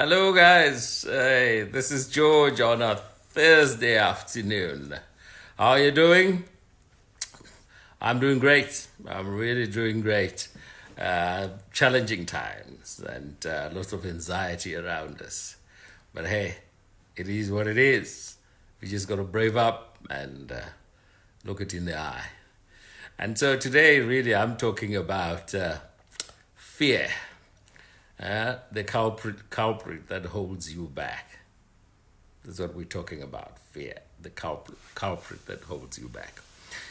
Hello, guys. Hey, this is George on a Thursday afternoon. How are you doing? I'm doing great. I'm really doing great. Challenging times and lots of anxiety around us. But hey, it is what it is. We just got to brave up and look it in the eye. And so today, really, I'm talking about fear. The culprit that holds you back. That's what we're talking about, fear. The culprit that holds you back.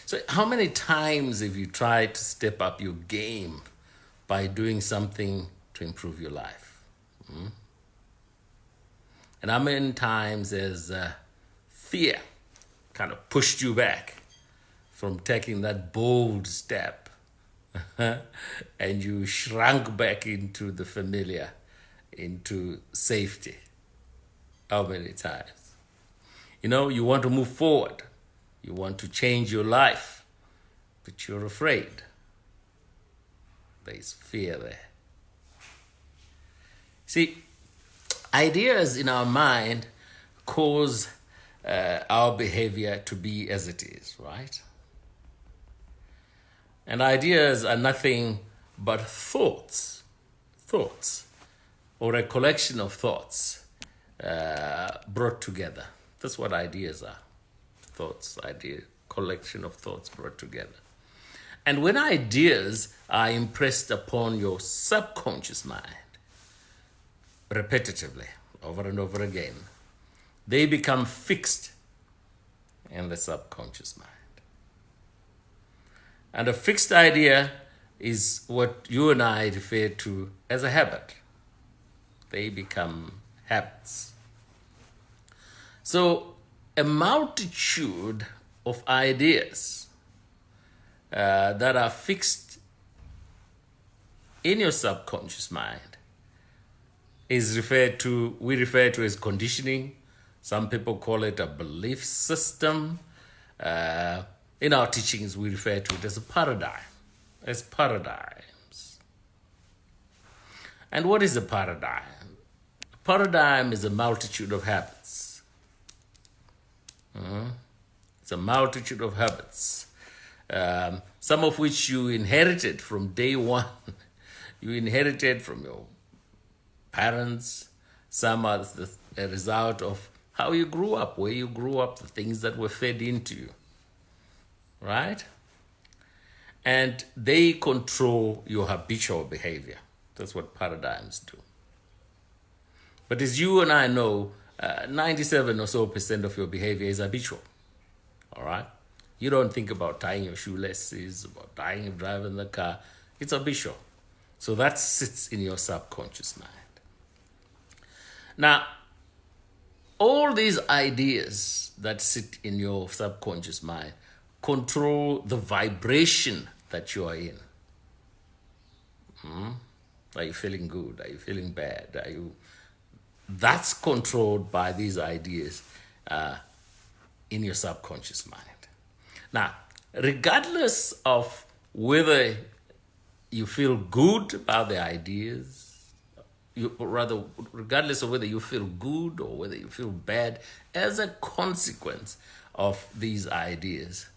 So how many times have you tried to step up your game by doing something to improve your life? And how many times has fear kind of pushed you back from taking that bold step and you shrunk back into the familiar, into safety? How many times? You know, you want to move forward. You want to change your life, but you're afraid. There's fear there. See, ideas in our mind cause our behavior to be as it is, right? And ideas are nothing but thoughts, or a collection of thoughts brought together. That's what ideas are. Thoughts, collection of thoughts brought together. And when ideas are impressed upon your subconscious mind, repetitively, over and over again, they become fixed in the subconscious mind. And a fixed idea is what you and I refer to as a habit. They become habits. So a multitude of ideas that are fixed in your subconscious mind is we refer to as conditioning. Some people call it a belief system. In our teachings, we refer to it as a paradigm, as paradigms. And what is a paradigm? A paradigm is a multitude of habits. It's a multitude of habits, some of which you inherited from day one. You inherited from your parents. Some are a result of how you grew up, where you grew up, the things that were fed into you. Right? And they control your habitual behavior. That's what paradigms do. But as you and I know, 97% or so of your behavior is habitual. All right? You don't think about tying your shoelaces, about driving the car. It's habitual. So that sits in your subconscious mind. Now, all these ideas that sit in your subconscious mind control the vibration that you are in. Are you feeling good? Are you feeling bad? That's controlled by these ideas in your subconscious mind. Now, regardless of whether you feel good about the ideas, regardless of whether you feel good or whether you feel bad, as a consequence of these ideas,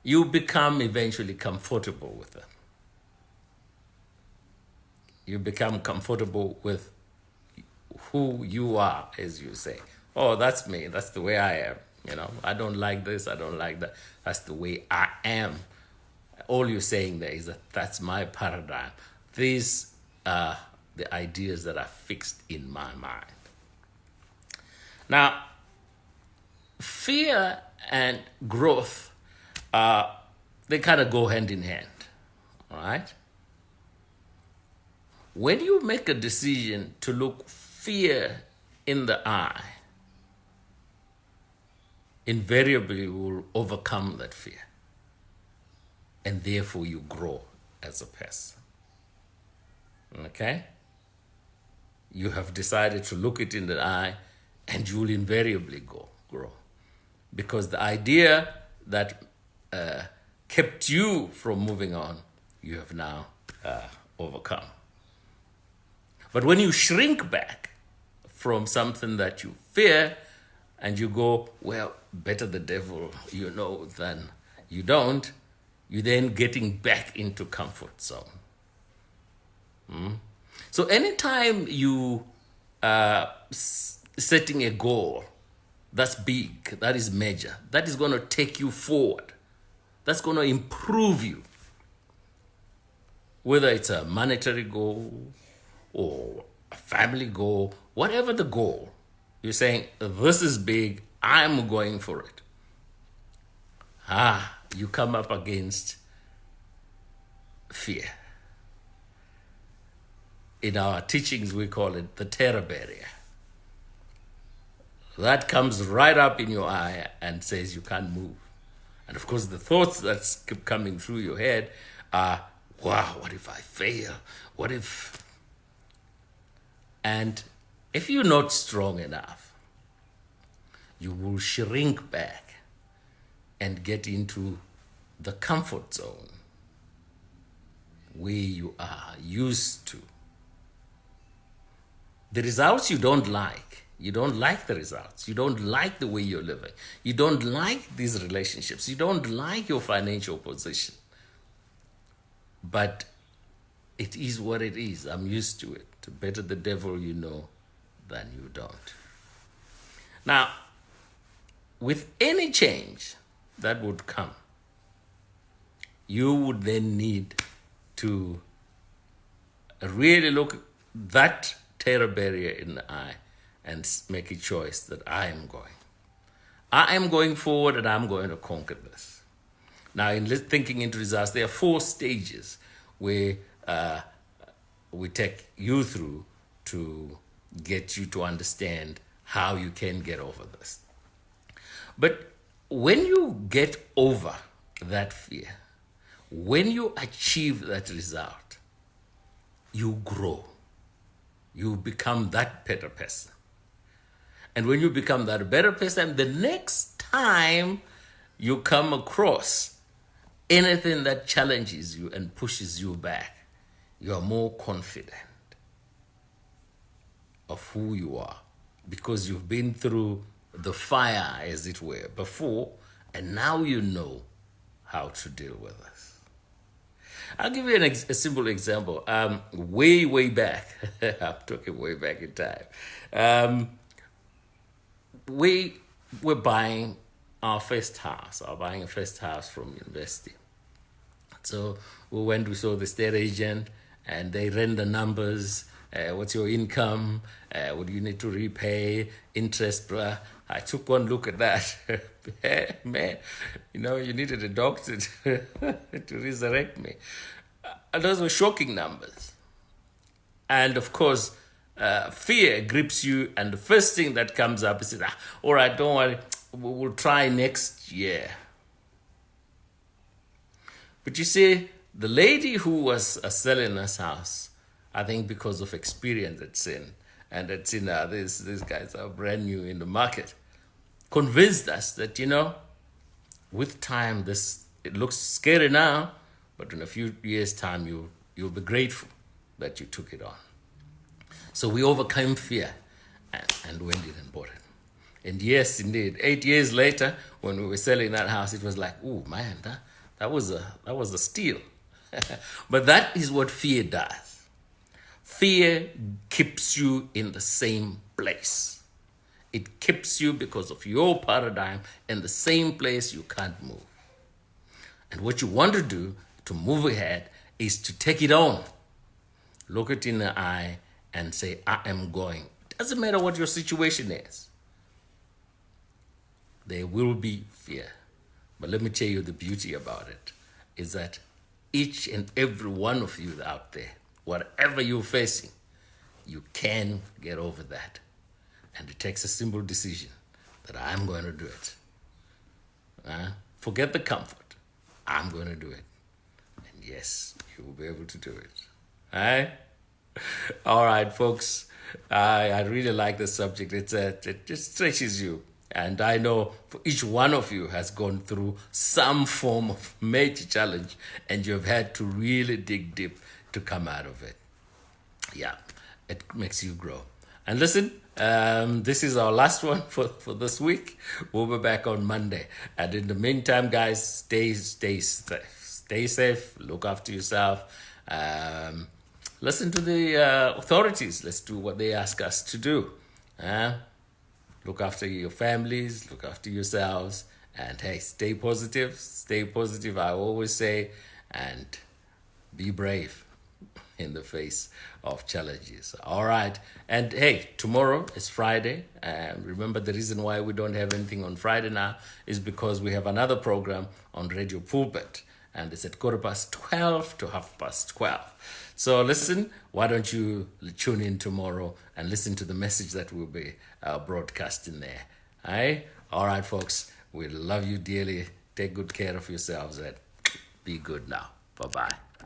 you become eventually comfortable with them. You become comfortable with who you are, as you say. Oh, that's me. That's the way I am. You know, I don't like this. I don't like that. That's the way I am. All you're saying there is that that's my paradigm. These are the ideas that are fixed in my mind. Now, fear and growth, they kind of go hand in hand, all right? When you make a decision to look fear in the eye, invariably you will overcome that fear. And therefore you grow as a person. Okay? You have decided to look it in the eye and you will invariably grow. Because the idea that kept you from moving on, you have now overcome. But when you shrink back from something that you fear and you go, well, better the devil you know than you don't, you're then getting back into comfort zone. So anytime you setting a goal that's big, that is major, that is going to take you forward, that's going to improve you, whether it's a monetary goal or a family goal, whatever the goal, you're saying, this is big, I'm going for it. You come up against fear. In our teachings, we call it the terror barrier. That comes right up in your eye and says you can't move. And of course, the thoughts that keep coming through your head are, wow, what if I fail? What if... And if you're not strong enough, you will shrink back and get into the comfort zone where you are used to. The results you don't like. You don't like the results. You don't like the way you're living. You don't like these relationships. You don't like your financial position. But it is what it is. I'm used to it. Better the devil you know than you don't. Now, with any change that would come, you would then need to really look that terror barrier in the eye and make a choice that I am going forward and I'm going to conquer this. Now, in thinking into results, there are 4 stages where we take you through to get you to understand how you can get over this. But when you get over that fear, when you achieve that result, you grow. You become that better person. And when you become that better person, the next time you come across anything that challenges you and pushes you back, you are more confident of who you are because you've been through the fire, as it were, before, and now you know how to deal with this. I'll give you a simple example. Way back, I'm talking way back in time, we were buying our first house. I was buying a first house from university. So we saw the estate agent, and they ran the numbers. What's your income? What do you need to repay? Interest, bruh. I took one look at that. Man, you needed a doctor to resurrect me. And those were shocking numbers. And of course, fear grips you, and the first thing that comes up is, all right, don't worry, we'll try next year. But you see, the lady who was selling us house, I think because of experience and had seen these guys are brand new in the market, convinced us that, with time, it looks scary now, but in a few years' time, you'll be grateful that you took it on. So we overcame fear and went in and bought it. And yes, indeed, 8 years later, when we were selling that house, it was like, oh man, that was a steal. But that is what fear does. Fear keeps you in the same place. It keeps you, because of your paradigm, in the same place. You can't move. And what you want to do to move ahead is to take it on. Look it in the eye and say, I am going. Doesn't matter what your situation is. There will be fear. But let me tell you the beauty about it is that each and every one of you out there, whatever you're facing, you can get over that. And it takes a simple decision that I'm going to do it. Forget the comfort. I'm going to do it. And yes, you will be able to do it. All right? All right, folks. I really like the subject. It just stretches you. And I know for each one of you has gone through some form of major challenge, and you've had to really dig deep to come out of it. Yeah, it makes you grow. And listen, this is our last one for this week. We'll be back on Monday. And in the meantime, guys, stay safe. Look after yourself. Listen to the authorities. Let's do what they ask us to do. Look after your families. Look after yourselves. And hey, stay positive. Stay positive, I always say. And be brave in the face of challenges. All right. And hey, tomorrow is Friday. Remember, the reason why we don't have anything on Friday now is because we have another program on Radio Pulpit. And it's at 12:15 to 12:30. So listen, why don't you tune in tomorrow and listen to the message that will be broadcasting there. All right, folks. We love you dearly. Take good care of yourselves and be good now. Bye-bye.